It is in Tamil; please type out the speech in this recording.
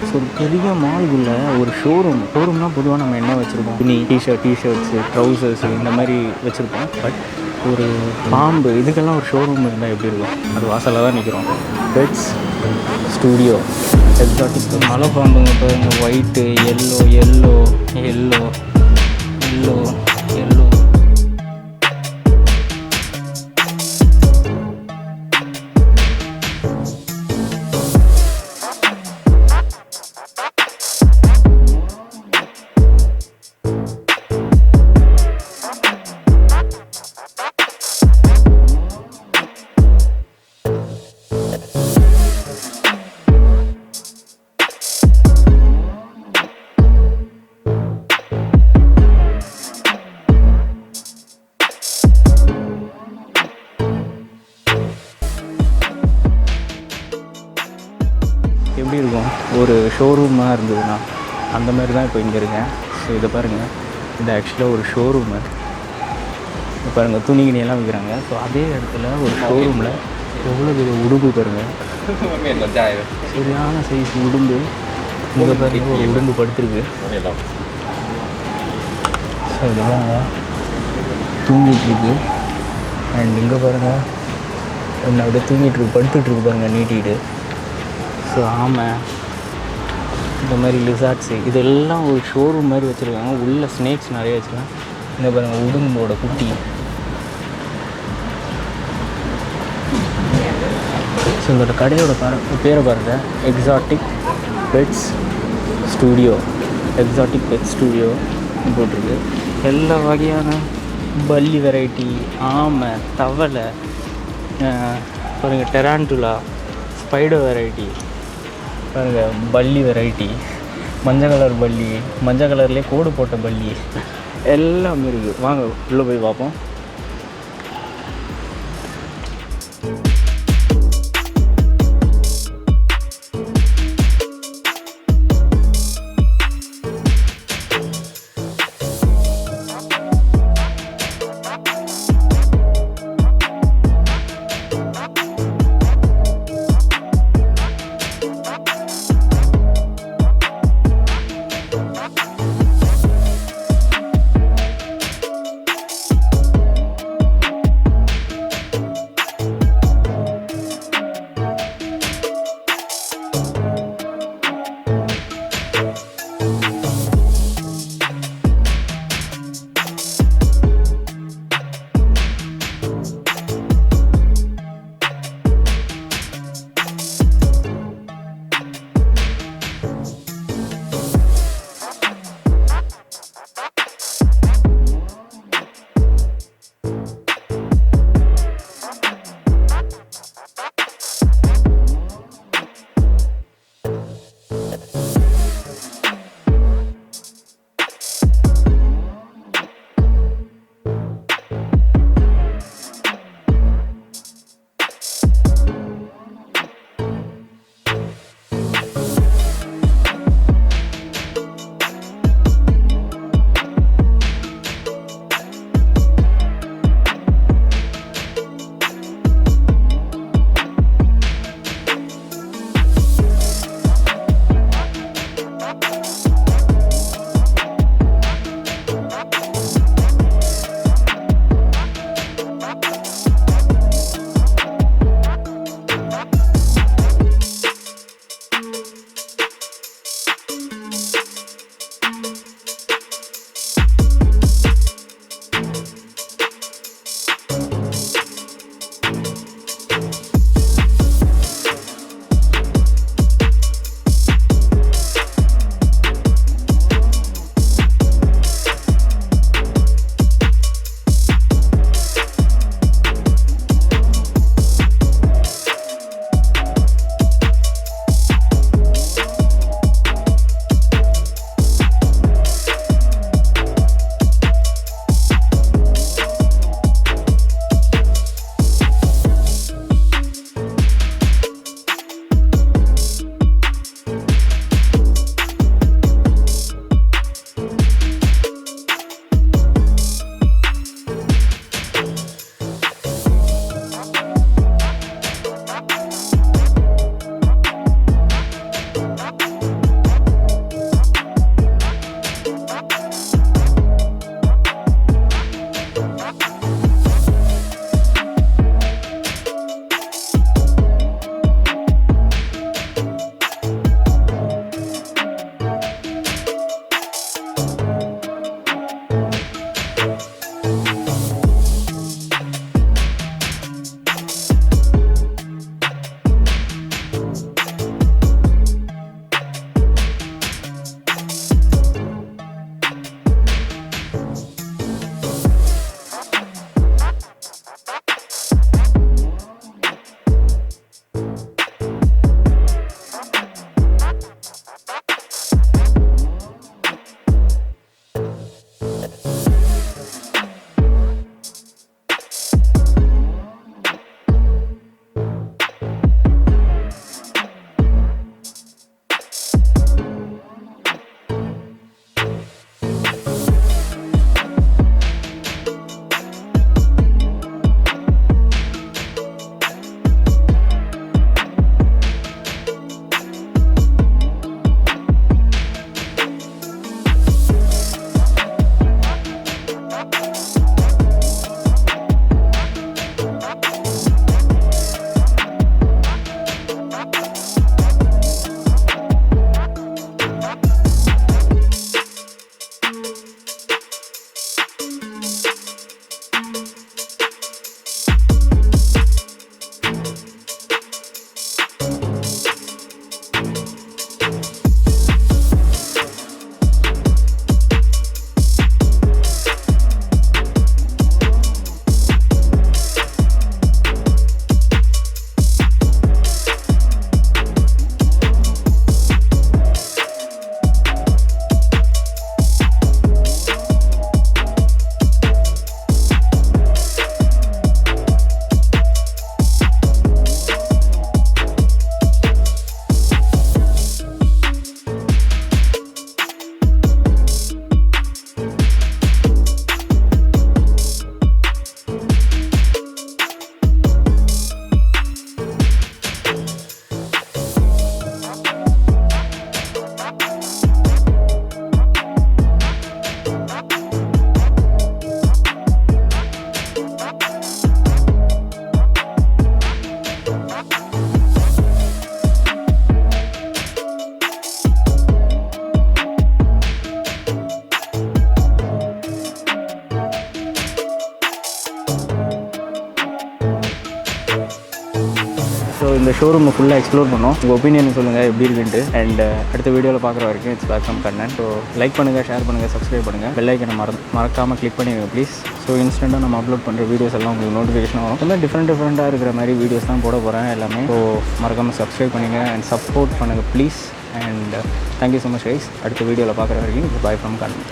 ஸோ ஒரு பெரிய மால்குள்ளே ஒரு ஷோரூம்னால் பொதுவாக நம்ம என்ன வச்சுருப்போம், துணி, டிஷர்ட்ஸு, ட்ரௌசர்ஸு இந்த மாதிரி வச்சுருப்போம். பட் ஒரு பாம்பு இதுக்கெல்லாம் ஒரு ஷோரூம் இருந்தால் எப்படி இருக்கும்? அது வாசலில் தான் நிற்கிறோம். பெட்ஸ் ஸ்டூடியோ எக்ஸாட்டிக் மலை பாம்புங்க பாருங்க. White, yellow yellow yellow yellow yellow. எப்படி இருக்கும் ஒரு ஷோரூமாக இருந்ததுன்னா அந்த மாதிரி தான் இப்போ இங்கே இருக்கேன். ஸோ இதை பாருங்கள், இது ஆக்சுவலாக ஒரு ஷோரூமு. இப்போ பாருங்கள், துணிகிணியெல்லாம் விற்கிறாங்க. ஸோ அதே இடத்துல ஒரு ஷோரூமில் எவ்வளோ பெரிய உடும்பு பாருங்கள், சரியான சைஸ் உடும்பு. இங்கே பாருங்கள், ஒரு உடும்பு படுத்துருக்கு. ஸோ இதெல்லாம் தூங்கிட்டுருக்கு. அண்ட் இங்கே பாருங்கள், ஒன்று அப்படியே தூங்கிட்டுருக்கு, படுத்துட்ருக்கு பாருங்கள் நீட்டிட்டு. ஸோ ஆமாம், இந்த மாதிரி லிசார்ட்ஸு இதெல்லாம் ஒரு ஷோரூம் மாதிரி வச்சுருக்காங்க. உள்ள ஸ்னேக்ஸ் நிறைய வச்சுருக்காங்க. இந்த பாருங்கள், உடும்போட குட்டி. ஸோ இதோட கடையோட பேரை பாருங்கள், exotic pets studio. Exotic pets studio போட்டிருக்கு. எல்லா வகையான பல்லி வெரைட்டி, ஆமை, தவளை பாருங்கள், டெராண்டுலா, ஸ்பைடர் வெரைட்டி பாருங்கள், பல்லி வெரைட்டி, மஞ்சள் கலர் பல்லி, மஞ்சள் கலர்லேயே கோடு போட்ட பல்லி எல்லாமே இருக்குது. வாங்க உள்ளே போய் பார்ப்போம். இந்த ஷோரூமை ஃபுல்லாக எக்ஸ்ப்ளோர் பண்ணோம். உங்கள் ஒப்பீனியன் சொல்லுங்கள் எப்படி இருக்குன்ட்டு. அண்ட் அடுத்த வீடியோவில் பார்க்குற வரைக்கும் it's back from Kannan. So like பண்ணுங்கள், ஷேர் பண்ணுங்கள், சப்ஸ்கிரைப் பண்ணுங்கள், பெல் ஐக்கனை மறக்காமல் கிளிக் பண்ணிடுங்க ப்ளீஸ். ஸோ இன்ஸ்டண்ட்டாக நம்ம அப்லோட் பண்ணுற வீடியோஸ் எல்லாம் உங்களுக்கு நோட்டிஃபிகேஷன் வரும். இந்த மாதிரி டிஃப்ரெண்ட்டாக இருக்கிற மாதிரி வீடியோஸ் தான் போட போகிறேன் எல்லாமே. ஸோ மறக்காமல் சப்ஸ்கிரைப் பண்ணுங்கள் அண்ட் சப்போர்ட் பண்ணுங்கள் please. And thank you so much guys. அடுத்த வீடியோவில் பார்க்குற வரைக்கும் பை ஃப்ரம் கண்ணன்.